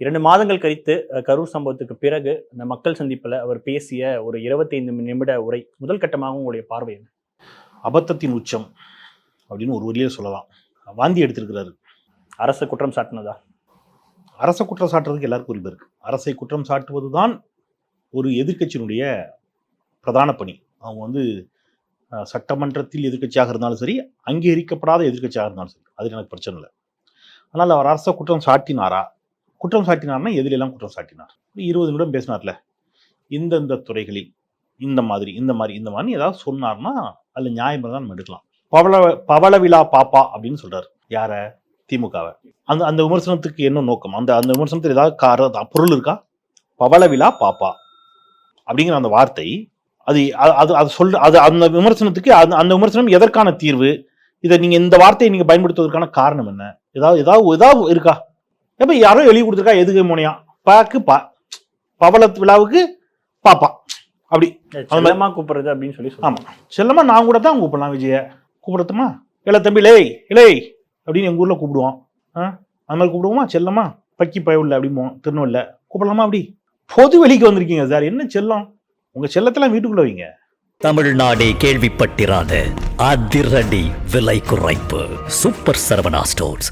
2 மாதங்கள் கழித்து கரூர் சம்பவத்துக்கு பிறகு அந்த மக்கள் சந்திப்பில் அவர் பேசிய ஒரு 25 நிமிட உரை முதல் கட்டமாக உங்களுடைய பார்வை என்ன? அபத்தத்தின் உச்சம் அப்படின்னு ஒரு வழியே சொல்லலாம். வாந்தி எடுத்திருக்கிறாரு. அரசு குற்றம் சாட்டினதா? அரசை குற்றம் சாட்டுறதுக்கு எல்லாருக்கும் உரிமை இருக்கு. அரசை குற்றம் சாட்டுவதுதான் ஒரு எதிர்க்கட்சியினுடைய பிரதான பணி. அவங்க சட்டமன்றத்தில் எதிர்க்கட்சியாக இருந்தாலும் சரி, அங்கீகரிக்கப்படாத எதிர்க்கட்சியாக இருந்தாலும் சரி, அது எனக்கு பிரச்சனை இல்லை. ஆனால் அவர் அரசை குற்றம் சாட்டினாரா? குற்றம் சாட்டினார்னா எதிலெல்லாம் குற்றம் சாட்டினார்? 20 நிமிடம் பேசினார்ல, இந்தந்த துறைகளில் இந்த மாதிரி ஏதாவது சொன்னார்னா அதில் நியாயம் தான் நம்ம எடுக்கலாம். பவள விழா பாப்பா அப்படின்னு சொல்றாரு. யார? திமுகவை. அந்த விமர்சனத்துக்கு என்ன நோக்கம்? அந்த விமர்சனத்தில் ஏதாவது பொருள் இருக்கா? பவள விழா பாப்பா அப்படிங்கிற அந்த வார்த்தை அந்த விமர்சனத்துக்கு அந்த விமர்சனம் எதற்கான தீர்வு? இதை நீங்க இந்த வார்த்தையை நீங்க பயன்படுத்துவதற்கான காரணம் என்ன? ஏதாவது இருக்கா? எப்ப யாரோ எழுதி கொடுத்துருக்கா, எதுக்கு மோனியா பாக்கு பவள விழாவுக்கு பாப்பா அப்படி செல்லமா கூப்பிடுறது அப்படின்னு சொல்லி. ஆமா, செல்லமா நான் கூட தான் கூப்பிடலாம். விஜய கூப்பிடத்துமா? இல்ல தம்பி இலை அப்படின்னு எங்க ஊர்ல கூப்பிடுவோம். அந்த மாதிரி கூப்பிடுவோமா? செல்லமா பக்கி பயவில்லை அப்படிமோ. திருநெல்வேலியில கூப்பிடலாமா? அப்படி பொது வெளிக்கு வந்திருக்கீங்க சார், என்ன செல்லம்? உங்க செல்லத்தெல்லாம் வீட்டுக்குள்ள வைங்க. தமிழ்நாடே கேள்விப்பட்டிராத அதிரடி விலை குறைப்பு சூப்பர் சரவணா ஸ்டோர்ஸ்.